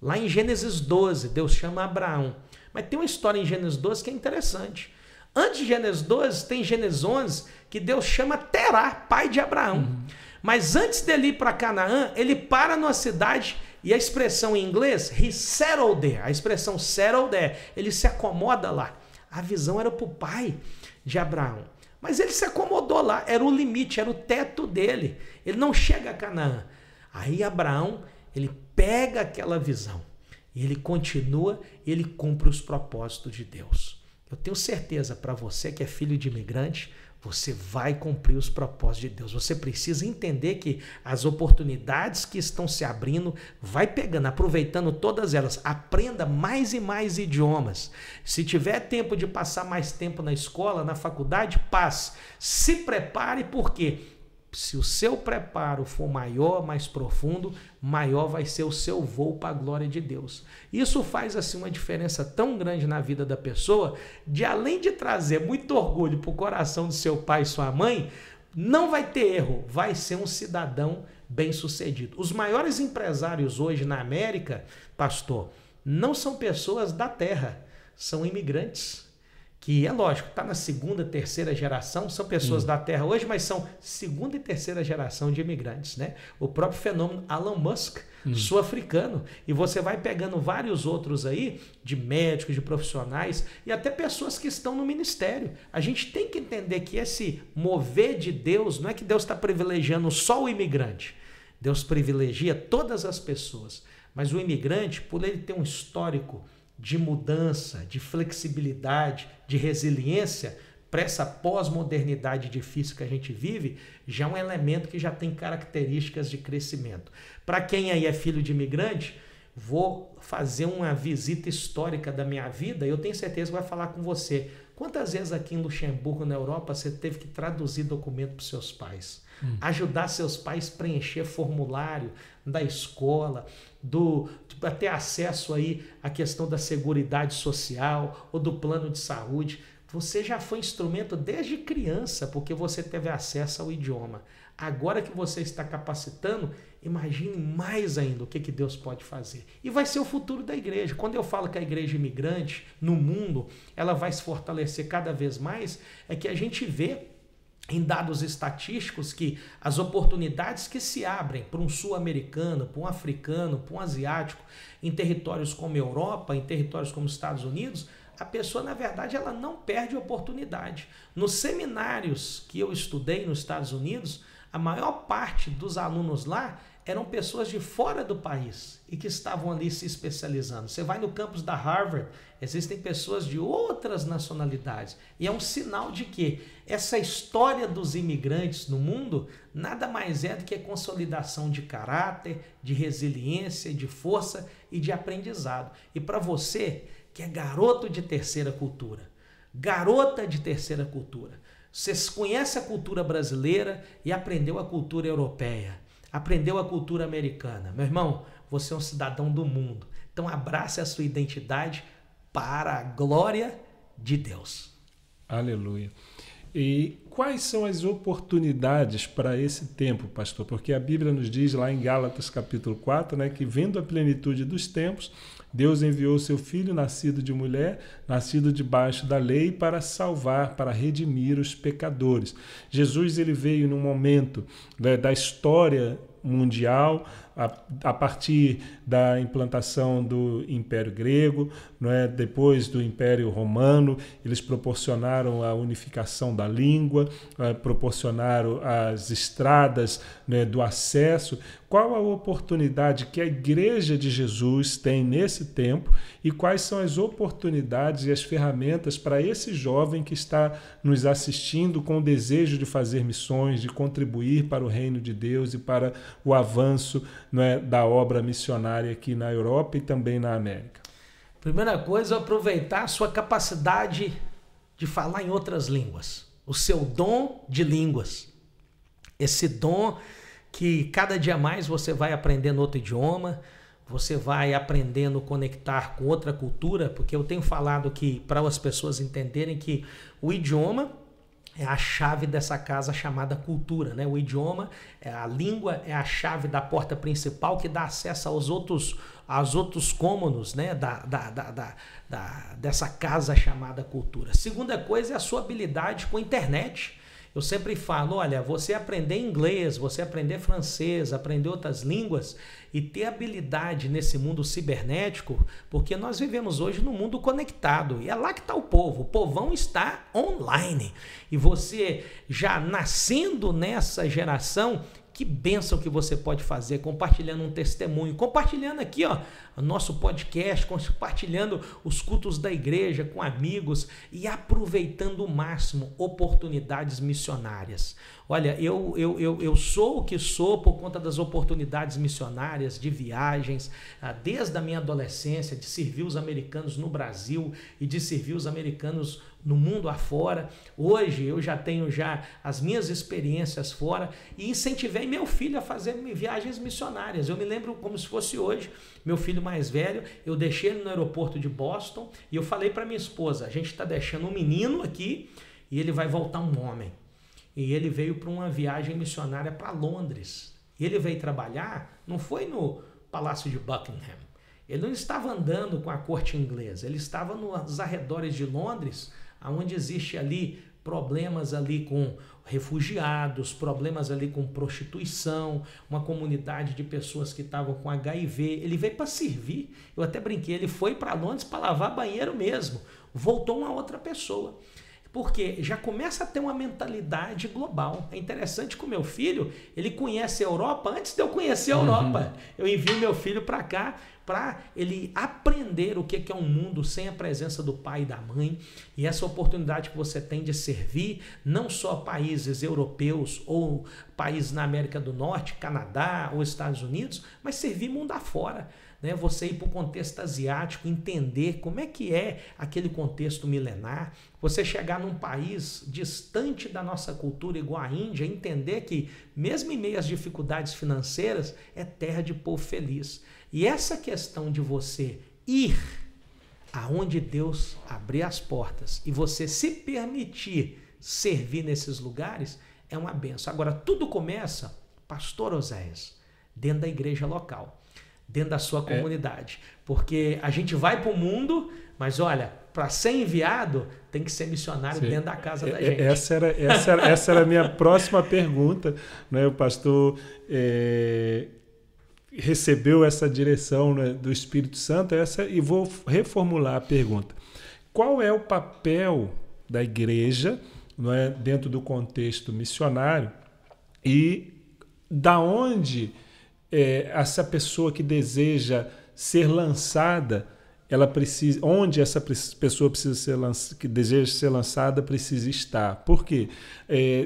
Lá em Gênesis 12, Deus chama Abraão. Mas tem uma história em Gênesis 12 que é interessante. Antes de Gênesis 12, tem Gênesis 11, que Deus chama Terá, pai de Abraão. Mas antes dele ir para Canaã, ele para numa cidade, e a expressão em inglês, he settled there, a expressão settled there, ele se acomoda lá. A visão era para o pai de Abraão. Mas ele se acomodou lá, era o limite, era o teto dele. Ele não chega a Canaã. Aí Abraão, ele pega aquela visão. E ele continua, ele cumpre os propósitos de Deus. Eu tenho certeza, para você que é filho de imigrante, você vai cumprir os propósitos de Deus. Você precisa entender que as oportunidades que estão se abrindo, vai pegando, aproveitando todas elas. Aprenda mais e mais idiomas. Se tiver tempo de passar mais tempo na escola, na faculdade, passe. Se prepare, porque se o seu preparo for maior, mais profundo, maior vai ser o seu voo para a glória de Deus. Isso faz assim uma diferença tão grande na vida da pessoa, de além de trazer muito orgulho para o coração do seu pai e sua mãe, não vai ter erro, vai ser um cidadão bem-sucedido. Os maiores empresários hoje na América, pastor, não são pessoas da terra, são imigrantes. Que é lógico, está na segunda, terceira geração, são pessoas da terra hoje, mas são segunda e terceira geração de imigrantes, né? O próprio fenômeno Elon Musk, sul-africano, e você vai pegando vários outros aí, de médicos, de profissionais, e até pessoas que estão no ministério. A gente tem que entender que esse mover de Deus, não é que Deus está privilegiando só o imigrante, Deus privilegia todas as pessoas, mas o imigrante, por ele ter um histórico de mudança, de flexibilidade, de resiliência, para essa pós-modernidade difícil que a gente vive, já é um elemento que já tem características de crescimento. Para quem aí é filho de imigrante, vou fazer uma visita histórica da minha vida, eu tenho certeza que vai falar com você. Quantas vezes aqui em Luxemburgo, na Europa, você teve que traduzir documento para os seus pais? Ajudar seus pais a preencher formulário da escola, para ter acesso aí à questão da seguridade social ou do plano de saúde. Você já foi instrumento desde criança, porque você teve acesso ao idioma. Agora que você está capacitando, imagine mais ainda o que Deus pode fazer. E vai ser o futuro da igreja. Quando eu falo que a igreja imigrante no mundo, ela vai se fortalecer cada vez mais, é que a gente vê em dados estatísticos que as oportunidades que se abrem para um sul-americano, para um africano, para um asiático, em territórios como Europa, em territórios como Estados Unidos, a pessoa, na verdade, ela não perde oportunidade. Nos seminários que eu estudei nos Estados Unidos, a maior parte dos alunos lá eram pessoas de fora do país e que estavam ali se especializando. Você vai no campus da Harvard, existem pessoas de outras nacionalidades. E é um sinal de que essa história dos imigrantes no mundo nada mais é do que a consolidação de caráter, de resiliência, de força e de aprendizado. E para você, que é garoto de terceira cultura, garota de terceira cultura, você conhece a cultura brasileira e aprendeu a cultura europeia, aprendeu a cultura americana. Meu irmão, você é um cidadão do mundo. Então abrace a sua identidade para a glória de Deus. Aleluia. E quais são as oportunidades para esse tempo, pastor? Porque a Bíblia nos diz lá em Gálatas capítulo 4, né, que vendo a plenitude dos tempos, Deus enviou seu Filho, nascido de mulher, nascido debaixo da lei, para salvar, para redimir os pecadores. Jesus ele veio num momento, né, da história mundial, a partir da implantação do Império Grego, não é? Depois do Império Romano, eles proporcionaram a unificação da língua, proporcionaram as estradas, né, do acesso. Qual a oportunidade que a Igreja de Jesus tem nesse tempo e quais são as oportunidades e as ferramentas para esse jovem que está nos assistindo com o desejo de fazer missões, de contribuir para o reino de Deus e para o avanço, não é, da obra missionária aqui na Europa e também na América? Primeira coisa, aproveitar a sua capacidade de falar em outras línguas, o seu dom de línguas, esse dom que cada dia mais você vai aprendendo outro idioma, você vai aprendendo a conectar com outra cultura, porque eu tenho falado que para as pessoas entenderem que o idioma é a chave dessa casa chamada cultura, né? O idioma, a língua é a chave da porta principal que dá acesso aos outros cômodos, né? Dessa casa chamada cultura. Segunda coisa é a sua habilidade com a internet. Eu sempre falo, olha, você aprender inglês, você aprender francês, aprender outras línguas e ter habilidade nesse mundo cibernético, porque nós vivemos hoje num mundo conectado e é lá que está o povo. O povão está online e você já nascendo nessa geração, que bênção que você pode fazer compartilhando um testemunho, compartilhando aqui, ó, o nosso podcast, compartilhando os cultos da igreja com amigos e aproveitando o máximo oportunidades missionárias. Olha, eu sou o que sou por conta das oportunidades missionárias, de viagens, desde a minha adolescência, de servir os americanos no Brasil e de servir os americanos no mundo afora. Hoje eu já tenho as minhas experiências fora e incentivei meu filho a fazer viagens missionárias. Eu me lembro como se fosse hoje, meu filho mais velho, eu deixei ele no aeroporto de Boston e eu falei para minha esposa, a gente está deixando um menino aqui e ele vai voltar um homem. E ele veio para uma viagem missionária para Londres. E ele veio trabalhar, não foi no Palácio de Buckingham. Ele não estava andando com a corte inglesa, ele estava nos arredores de Londres, onde existe ali problemas ali com refugiados, problemas ali com prostituição, uma comunidade de pessoas que estavam com HIV. Ele veio para servir. Eu até brinquei, ele foi para Londres para lavar banheiro mesmo. Voltou uma outra pessoa. Porque já começa a ter uma mentalidade global. É interessante que o meu filho, ele conhece a Europa antes de eu conhecer a Europa. Eu envio meu filho para cá para ele aprender o que é um mundo sem a presença do pai e da mãe. E essa oportunidade que você tem de servir não só países europeus ou países na América do Norte, Canadá ou Estados Unidos, mas servir mundo afora. Você ir para o contexto asiático, entender como é que é aquele contexto milenar, você chegar num país distante da nossa cultura, igual a Índia, entender que mesmo em meio às dificuldades financeiras, é terra de povo feliz. E essa questão de você ir aonde Deus abrir as portas e você se permitir servir nesses lugares, é uma benção. Agora, tudo começa, pastor Oséias, dentro da igreja local, dentro da sua comunidade. Porque a gente vai para o mundo, mas olha, para ser enviado, tem que ser missionário dentro da casa da gente. Essa era a minha próxima pergunta. Né? O pastor recebeu essa direção, né, do Espírito Santo, e vou reformular a pergunta. Qual é o papel da igreja, não é, dentro do contexto missionário, e da onde essa pessoa que deseja ser lançada, onde essa pessoa que deseja ser lançada precisa estar? Por quê?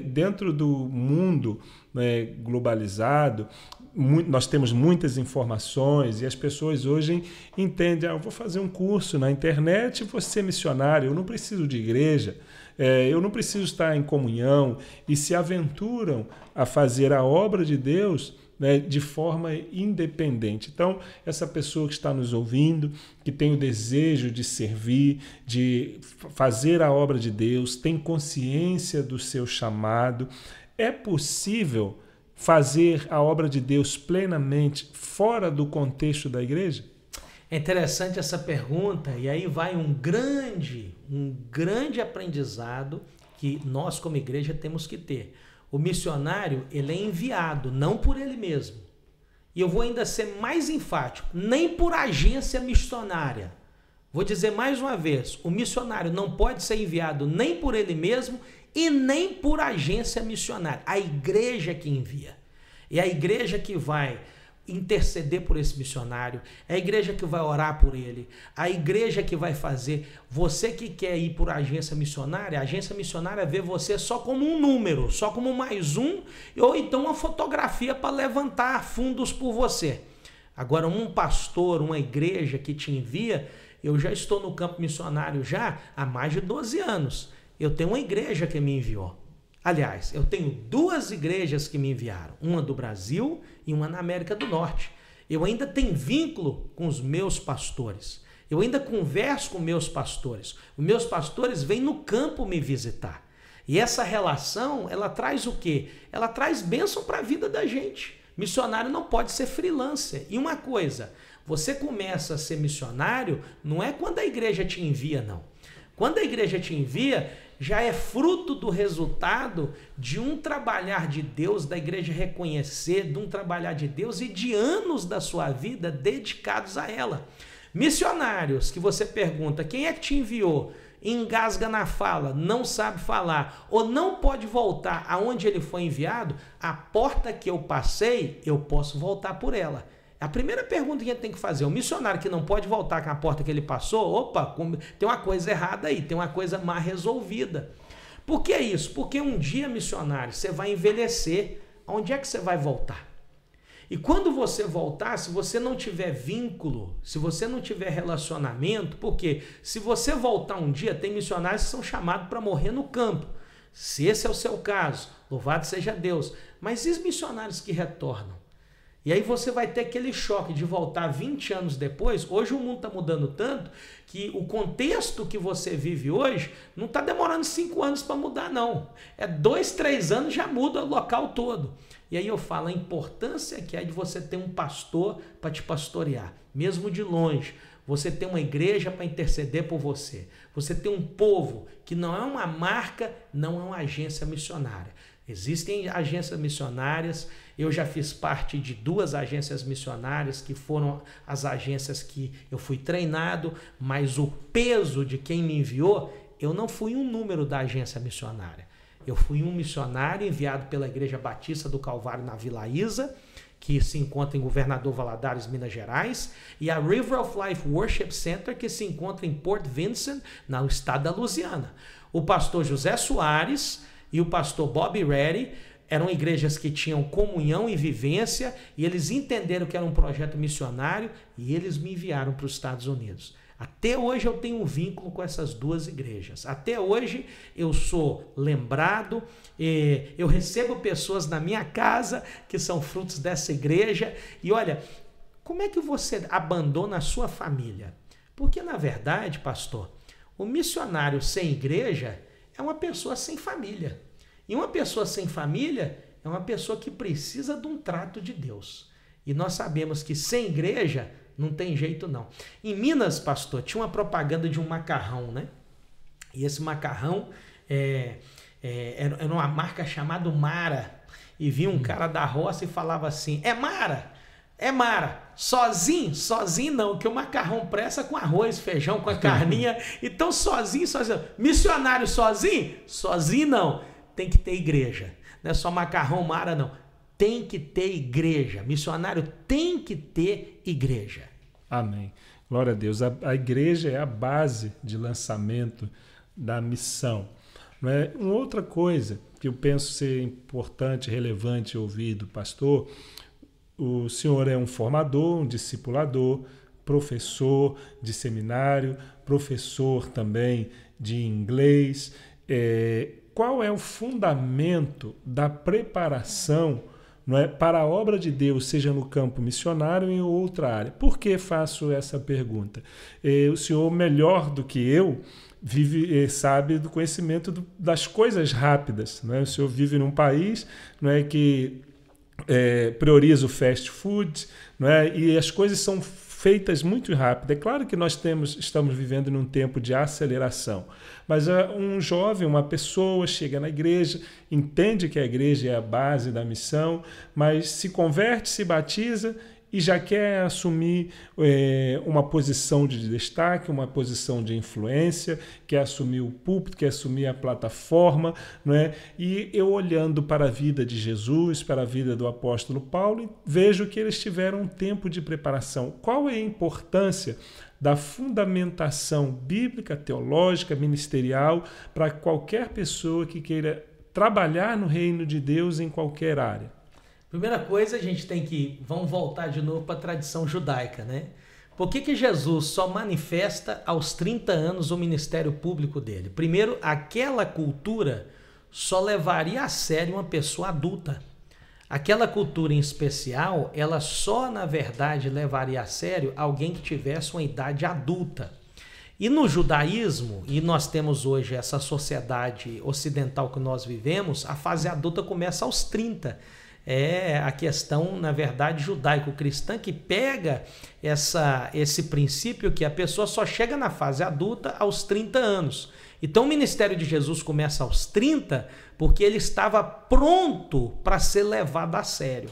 Dentro do mundo, né, globalizado, nós temos muitas informações e as pessoas hoje entendem, eu vou fazer um curso na internet e vou ser missionário, eu não preciso de igreja, eu não preciso estar em comunhão, e se aventuram a fazer a obra de Deus, né, de forma independente. Então, essa pessoa que está nos ouvindo, que tem o desejo de servir, de fazer a obra de Deus, tem consciência do seu chamado, é possível fazer a obra de Deus plenamente fora do contexto da igreja? É interessante essa pergunta, e aí vai um grande aprendizado que nós como igreja temos que ter. O missionário, ele é enviado, não por ele mesmo. E eu vou ainda ser mais enfático, nem por agência missionária. Vou dizer mais uma vez, o missionário não pode ser enviado nem por ele mesmo e nem por agência missionária. A igreja que envia. É a igreja que vai interceder por esse missionário, é a igreja que vai orar por ele, a igreja que vai fazer. Você que quer ir por agência missionária, a agência missionária vê você só como um número, só como mais um, ou então uma fotografia para levantar fundos por você. Agora, um pastor, uma igreja que te envia, eu já estou no campo missionário já há mais de 12 anos. Eu tenho uma igreja que me enviou. Aliás, eu tenho 2 igrejas que me enviaram, uma do Brasil e uma na América do Norte. Eu ainda tenho vínculo com os meus pastores. Eu ainda converso com meus pastores. Os meus pastores vêm no campo me visitar. E essa relação, ela traz o quê? Ela traz bênção para a vida da gente. Missionário não pode ser freelancer. E uma coisa, você começa a ser missionário, não é quando a igreja te envia, não. Quando a igreja te envia, já é fruto do resultado de um trabalhar de Deus, da igreja reconhecer, de um trabalhar de Deus e de anos da sua vida dedicados a ela. Missionários que você pergunta, quem é que te enviou? Engasga na fala, não sabe falar ou não pode voltar aonde ele foi enviado, a porta que eu passei, eu posso voltar por ela. A primeira pergunta que a gente tem que fazer, o missionário que não pode voltar com a porta que ele passou, opa, tem uma coisa errada aí, tem uma coisa mal resolvida. Por que isso? Porque um dia, missionário, você vai envelhecer, onde é que você vai voltar? E quando você voltar, se você não tiver vínculo, se você não tiver relacionamento, porque se você voltar um dia, tem missionários que são chamados para morrer no campo. Se esse é o seu caso, louvado seja Deus. Mas e os missionários que retornam? E aí você vai ter aquele choque de voltar 20 anos depois. Hoje o mundo está mudando tanto que o contexto que você vive hoje não está demorando 5 anos para mudar, não. É 2, 3 anos já muda o local todo. E aí eu falo a importância que é de você ter um pastor para te pastorear, mesmo de longe. Você ter uma igreja para interceder por você. Você ter um povo que não é uma marca, não é uma agência missionária. Existem agências missionárias, eu já fiz parte de 2 agências missionárias que foram as agências que eu fui treinado, mas o peso de quem me enviou, eu não fui um número da agência missionária. Eu fui um missionário enviado pela Igreja Batista do Calvário na Vila Isa, que se encontra em Governador Valadares, Minas Gerais, e a River of Life Worship Center, que se encontra em Port Vincent, no estado da Louisiana. O pastor José Soares e o pastor Bob Reddy eram igrejas que tinham comunhão e vivência, e eles entenderam que era um projeto missionário, e eles me enviaram para os Estados Unidos. Até hoje eu tenho um vínculo com essas duas igrejas. Até hoje eu sou lembrado, eu recebo pessoas na minha casa que são frutos dessa igreja. E olha, como é que você abandona a sua família? Porque, na verdade, pastor, o missionário sem igreja é uma pessoa sem família. E uma pessoa sem família é uma pessoa que precisa de um trato de Deus. E nós sabemos que sem igreja não tem jeito não. Em Minas, pastor, tinha uma propaganda de um macarrão, né? E esse macarrão era uma marca chamada Mara. E vinha um cara da roça e falava assim, é Mara, sozinho não, que o macarrão pressa com arroz, feijão, com a carninha. Então sozinho, missionário sozinho não, tem que ter igreja. Não é só macarrão Mara não, tem que ter igreja. Missionário tem que ter igreja. Amém. Glória a Deus. A igreja é a base de lançamento da missão. Não é? Uma outra coisa que eu penso ser importante, relevante ouvir do pastor, o senhor é um formador, um discipulador, professor de seminário, professor também de inglês. Qual é o fundamento da preparação, não é, para a obra de Deus, seja no campo missionário ou em outra área? Por que faço essa pergunta? O senhor, melhor do que eu, sabe do conhecimento das coisas rápidas. Não é? O senhor vive num país, não é, que prioriza o fast food, não é? E as coisas são feitas muito rápido. É claro que nós estamos vivendo num tempo de aceleração, mas um jovem, uma pessoa chega na igreja, entende que a igreja é a base da missão, mas se converte, se batiza e já quer assumir uma posição de destaque, uma posição de influência, quer assumir o púlpito, quer assumir a plataforma, não é? E eu, olhando para a vida de Jesus, para a vida do apóstolo Paulo, vejo que eles tiveram um tempo de preparação. Qual é a importância da fundamentação bíblica, teológica, ministerial, para qualquer pessoa que queira trabalhar no reino de Deus em qualquer área? Primeira coisa, a gente vamos voltar de novo para a tradição judaica, né? Por que Jesus só manifesta aos 30 anos o ministério público dele? Primeiro, aquela cultura só levaria a sério uma pessoa adulta. Aquela cultura em especial, ela só, na verdade, levaria a sério alguém que tivesse uma idade adulta. E no judaísmo, e nós temos hoje essa sociedade ocidental que nós vivemos, a fase adulta começa aos 30. É a questão, na verdade, judaico-cristã, que pega esse princípio que a pessoa só chega na fase adulta aos 30 anos. Então o ministério de Jesus começa aos 30 porque ele estava pronto para ser levado a sério.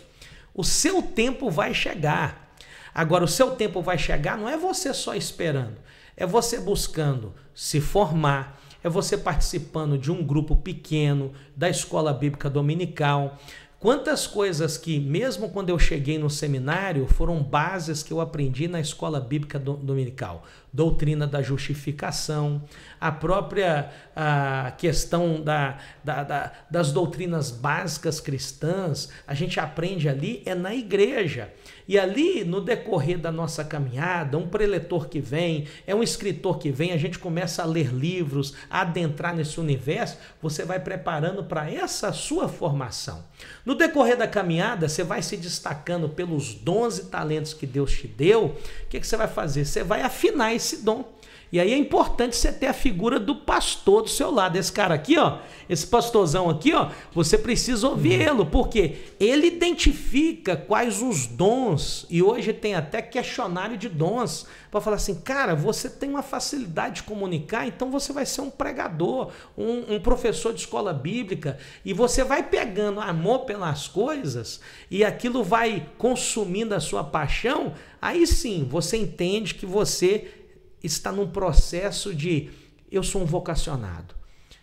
O seu tempo vai chegar. Agora, o seu tempo vai chegar não é você só esperando, é você buscando se formar, é você participando de um grupo pequeno, da escola bíblica dominical. Quantas coisas que, mesmo quando eu cheguei no seminário, foram bases que eu aprendi na escola bíblica dominical. Doutrina da justificação, a própria questão das doutrinas básicas cristãs, a gente aprende ali, na igreja. E ali, no decorrer da nossa caminhada, um preletor que vem, um escritor que vem, a gente começa a ler livros, a adentrar nesse universo, você vai preparando para essa sua formação. No decorrer da caminhada, você vai se destacando pelos dons e talentos que Deus te deu. O que você vai fazer? Você vai afinar esse dom. E aí é importante você ter a figura do pastor do seu lado. Esse cara aqui, ó, esse pastorzão aqui, ó, você precisa ouvi-lo, porque ele identifica quais os dons, e hoje tem até questionário de dons, para falar assim, cara, você tem uma facilidade de comunicar, então você vai ser um pregador, um professor de escola bíblica, e você vai pegando amor pelas coisas, e aquilo vai consumindo a sua paixão, aí sim, você entende que você está num processo de eu sou um vocacionado,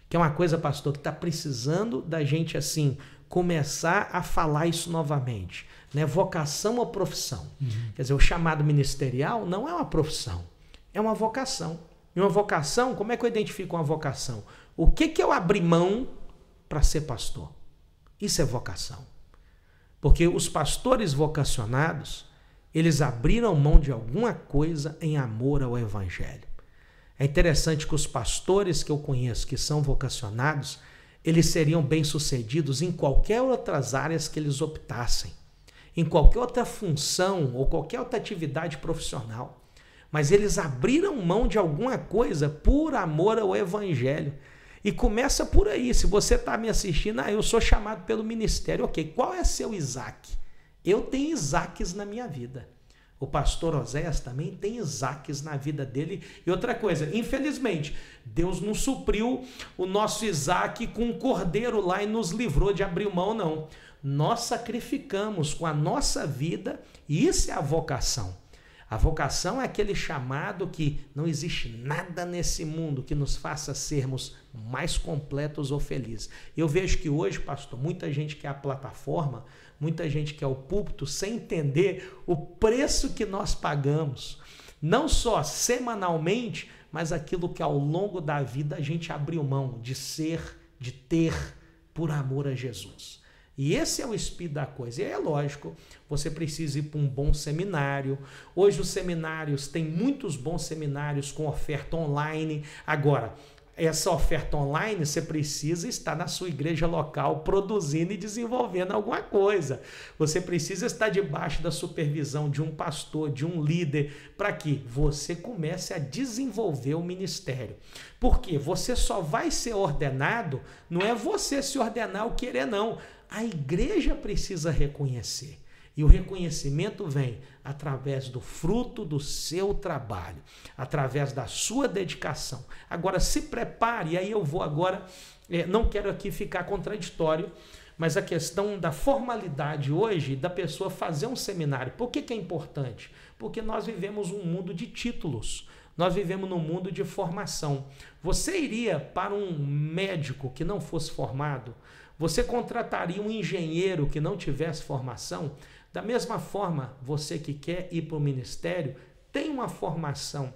que é uma coisa, pastor, que está precisando da gente assim começar a falar isso novamente, né? Vocação ou profissão. Quer dizer, o chamado ministerial não é uma profissão, é uma vocação. E uma vocação, como é que eu identifico uma vocação? O que eu abri mão para ser pastor? Isso é vocação. Porque os pastores vocacionados, eles abriram mão de alguma coisa em amor ao evangelho. É interessante que os pastores que eu conheço que são vocacionados, eles seriam bem-sucedidos em qualquer outras áreas que eles optassem, em qualquer outra função ou qualquer outra atividade profissional. Mas eles abriram mão de alguma coisa por amor ao evangelho. E começa por aí. Se você está me assistindo, eu sou chamado pelo ministério. Ok, qual é seu Isaac? Eu tenho Isaques na minha vida. O pastor Oséias também tem Isaques na vida dele. E outra coisa, infelizmente, Deus não supriu o nosso Isaac com um cordeiro lá e nos livrou de abrir mão, não. Nós sacrificamos com a nossa vida e isso é a vocação. A vocação é aquele chamado que não existe nada nesse mundo que nos faça sermos mais completos ou felizes. Eu vejo que hoje, pastor, muita gente quer a plataforma, muita gente quer o púlpito sem entender o preço que nós pagamos. Não só semanalmente, mas aquilo que ao longo da vida a gente abriu mão de ser, de ter, por amor a Jesus. E esse é o espírito da coisa. E é lógico, você precisa ir para um bom seminário. Hoje os seminários, tem muitos bons seminários com oferta online. Agora, essa oferta online, você precisa estar na sua igreja local produzindo e desenvolvendo alguma coisa. Você precisa estar debaixo da supervisão de um pastor, de um líder, para que você comece a desenvolver o ministério. Porque você só vai ser ordenado, não é você se ordenar ou querer, não. A igreja precisa reconhecer. E o reconhecimento vem através do fruto do seu trabalho, através da sua dedicação. Agora, se prepare, e aí eu vou agora, não quero aqui ficar contraditório, mas a questão da formalidade hoje da pessoa fazer um seminário. Por que é importante? Porque nós vivemos um mundo de títulos. Nós vivemos num mundo de formação. Você iria para um médico que não fosse formado? Você contrataria um engenheiro que não tivesse formação? Da mesma forma, você que quer ir para o ministério, tem uma formação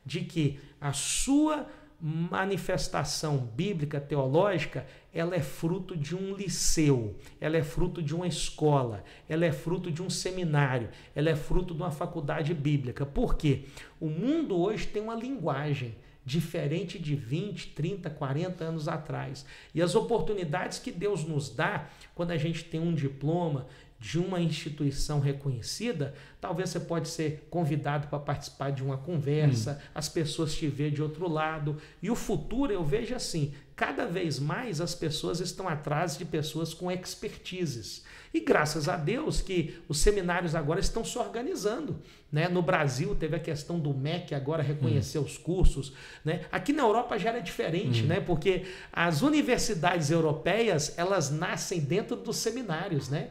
de que a sua manifestação bíblica, teológica, ela é fruto de um liceu, ela é fruto de uma escola, ela é fruto de um seminário, ela é fruto de uma faculdade bíblica. Por quê? O mundo hoje tem uma linguagem diferente de 20, 30, 40 anos atrás. E as oportunidades que Deus nos dá quando a gente tem um diploma de uma instituição reconhecida, talvez você pode ser convidado para participar de uma conversa, as pessoas te veem de outro lado. E o futuro eu vejo assim, cada vez mais as pessoas estão atrás de pessoas com expertises. E graças a Deus que os seminários agora estão se organizando. Né? No Brasil teve a questão do MEC agora reconhecer os cursos. Né? Aqui na Europa já era diferente, né? Porque as universidades europeias elas nascem dentro dos seminários. Né?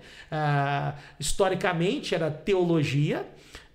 Historicamente era teologia,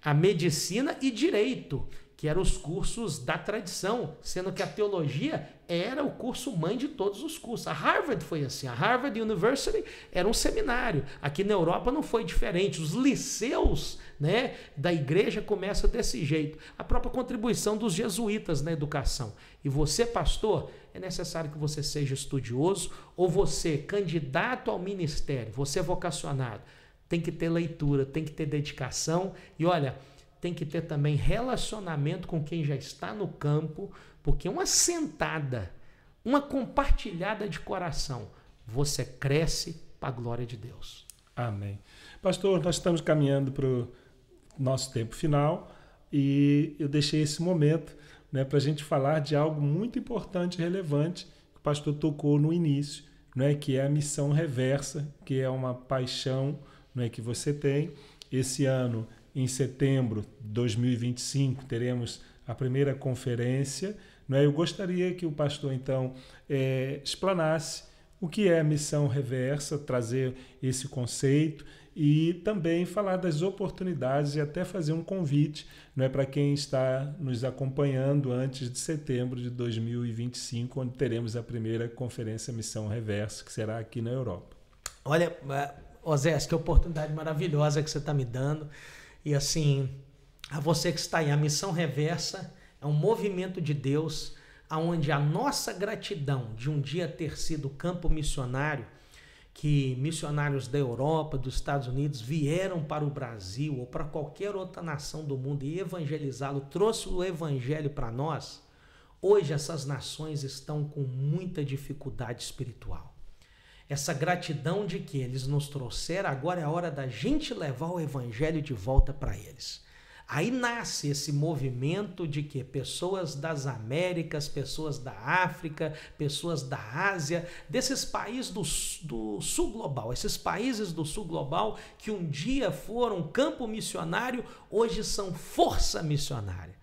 a medicina e direito, que eram os cursos da tradição, sendo que a teologia era o curso mãe de todos os cursos. A Harvard foi assim, a Harvard University era um seminário. Aqui na Europa não foi diferente. Os liceus, né, da igreja começam desse jeito. A própria contribuição dos jesuítas na educação. E você, pastor, é necessário que você seja estudioso, ou você, candidato ao ministério, você vocacionado, tem que ter leitura, tem que ter dedicação e olha, tem que ter também relacionamento com quem já está no campo, porque uma sentada, uma compartilhada de coração, você cresce para a glória de Deus. Amém. Pastor, nós estamos caminhando para o nosso tempo final e eu deixei esse momento, né, para a gente falar de algo muito importante e relevante que o pastor tocou no início, né, que é a missão reversa, que é uma paixão, né, que você tem. Esse ano, em setembro de 2025, teremos a primeira conferência. Não é? Eu gostaria que o pastor, então, explanasse o que é a missão reversa, trazer esse conceito e também falar das oportunidades e até fazer um convite, não é, para quem está nos acompanhando antes de setembro de 2025, onde teremos a primeira Conferência Missão Reverso, que será aqui na Europa. Olha, Osés, que oportunidade maravilhosa que você está me dando. E assim, a você que está aí, a Missão Reversa é um movimento de Deus, onde a nossa gratidão de um dia ter sido campo missionário, que missionários da Europa, dos Estados Unidos vieram para o Brasil ou para qualquer outra nação do mundo e evangelizá-lo, trouxe o evangelho para nós. Hoje essas nações estão com muita dificuldade espiritual. Essa gratidão de que eles nos trouxeram, agora é a hora da gente levar o evangelho de volta para eles. Aí nasce esse movimento de que pessoas das Américas, pessoas da África, pessoas da Ásia, desses países do sul global, esses países do sul global que um dia foram campo missionário, hoje são força missionária.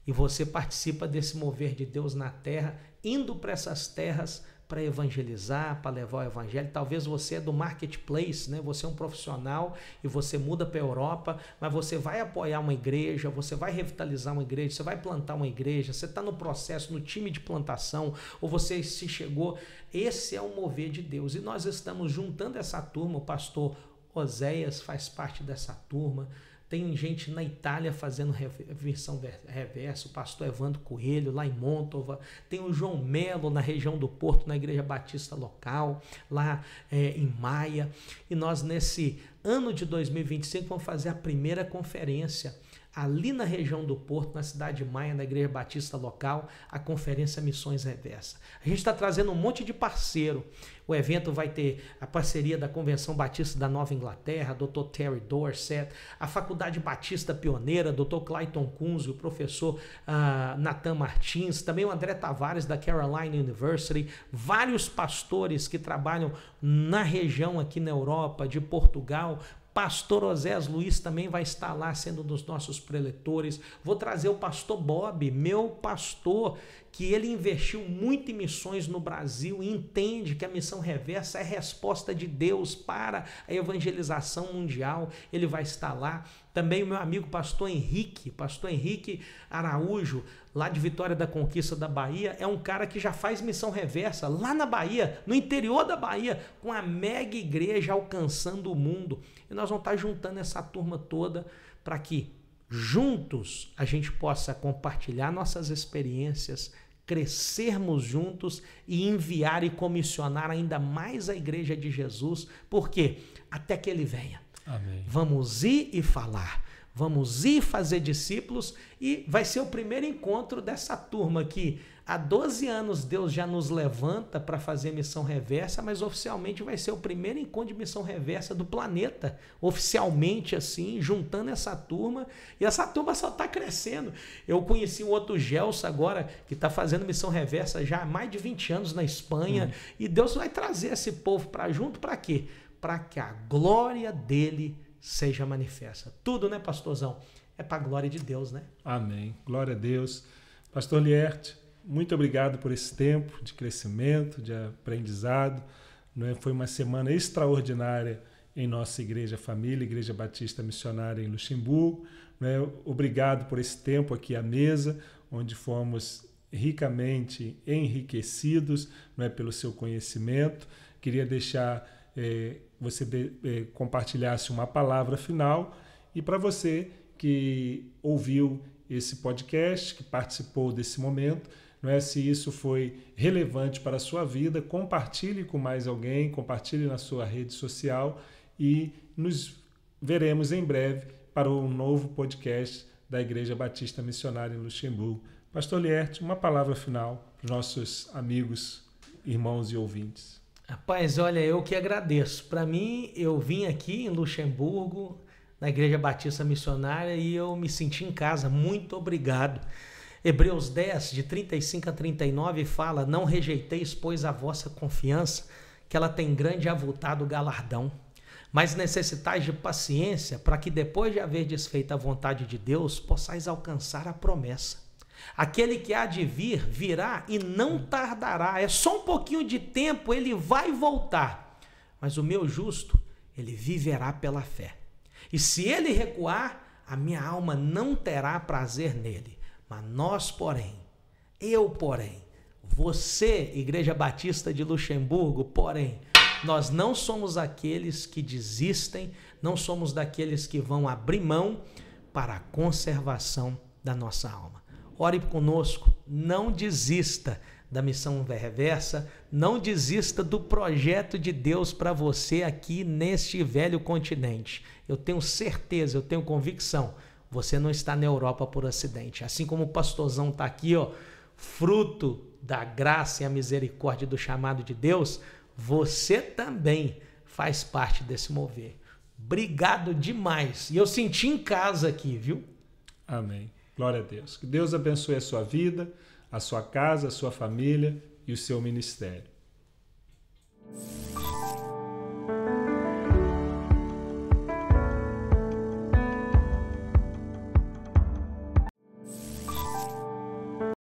E você participa desse mover de Deus na terra, indo para essas terras para evangelizar, para levar o evangelho. Talvez você é do marketplace, né? Você é um profissional e você muda para a Europa, mas você vai apoiar uma igreja, você vai revitalizar uma igreja, você vai plantar uma igreja, você está no processo, no time de plantação, ou você se chegou. Esse é o mover de Deus. E nós estamos juntando essa turma, o pastor Oséias faz parte dessa turma. Tem gente na Itália fazendo versão reversa, o pastor Evandro Coelho, lá em Montova. Tem o João Melo, na região do Porto, na Igreja Batista local, lá em Maia. E nós, nesse ano de 2025, vamos fazer a primeira conferência ali na região do Porto, na cidade de Maia, na Igreja Batista local, a Conferência Missões Reversa. A gente está trazendo um monte de parceiro. O evento vai ter a parceria da Convenção Batista da Nova Inglaterra, Dr. Terry Dorset, a Faculdade Batista Pioneira, Dr. Clayton Kunz, o professor Nathan Martins, também o André Tavares da Caroline University, vários pastores que trabalham na região aqui na Europa, de Portugal. Pastor Osés Luiz também vai estar lá sendo um dos nossos preletores. Vou trazer o pastor Bob, meu pastor, que ele investiu muito em missões no Brasil e entende que a missão reversa é resposta de Deus para a evangelização mundial. Ele vai estar lá. Também o meu amigo pastor Henrique Araújo, lá de Vitória da Conquista da Bahia, é um cara que já faz missão reversa lá na Bahia, no interior da Bahia, com a mega igreja alcançando o mundo. E nós vamos estar juntando essa turma toda para que juntos a gente possa compartilhar nossas experiências, crescermos juntos e enviar e comissionar ainda mais a igreja de Jesus. Por quê? Até que ele venha. Amém. Vamos ir e falar. Vamos ir fazer discípulos e vai ser o primeiro encontro dessa turma que há 12 anos Deus já nos levanta para fazer missão reversa, mas oficialmente vai ser o primeiro encontro de missão reversa do planeta, oficialmente assim, juntando essa turma, e essa turma só está crescendo. Eu conheci um outro Gelson agora, que está fazendo missão reversa já há mais de 20 anos na Espanha, e Deus vai trazer esse povo para junto, para quê? Para que a glória dele seja manifesta. Tudo, né, pastorzão? É para a glória de Deus, né? Amém. Glória a Deus. Pastor Lierte, muito obrigado por esse tempo de crescimento, de aprendizado. Foi uma semana extraordinária em nossa igreja família, Igreja Batista Missionária em Luxemburgo. Obrigado por esse tempo aqui à mesa, onde fomos ricamente enriquecidos pelo seu conhecimento. Queria deixar você compartilhasse uma palavra final, e para você que ouviu esse podcast, que participou desse momento, se isso foi relevante para a sua vida, compartilhe com mais alguém, compartilhe na sua rede social, e nos veremos em breve para um novo podcast da Igreja Batista Missionária em Luxemburgo. Pastor Lierte, uma palavra final para os nossos amigos, irmãos e ouvintes. Rapaz, olha, eu que agradeço. Para mim, eu vim aqui em Luxemburgo, na Igreja Batista Missionária, e eu me senti em casa. Muito obrigado. Hebreus 10, de 35 a 39, fala: não rejeiteis, pois, a vossa confiança, que ela tem grande e avultado galardão. Mas necessitais de paciência, para que depois de haver desfeito a vontade de Deus, possais alcançar a promessa. Aquele que há de vir, virá e não tardará. É só um pouquinho de tempo, ele vai voltar. Mas o meu justo, ele viverá pela fé. E se ele recuar, a minha alma não terá prazer nele. Mas nós, porém, você, Igreja Batista de Luxemburgo, porém, nós não somos aqueles que desistem, não somos daqueles que vão abrir mão para a conservação da nossa alma. Ore conosco, não desista da missão reversa, não desista do projeto de Deus para você aqui neste velho continente. Eu tenho certeza, eu tenho convicção, você não está na Europa por acidente. Assim como o pastorzão está aqui, ó, fruto da graça e a misericórdia do chamado de Deus, você também faz parte desse mover. Obrigado demais. E eu senti em casa aqui, viu? Amém. Glória a Deus. Que Deus abençoe a sua vida, a sua casa, a sua família e o seu ministério.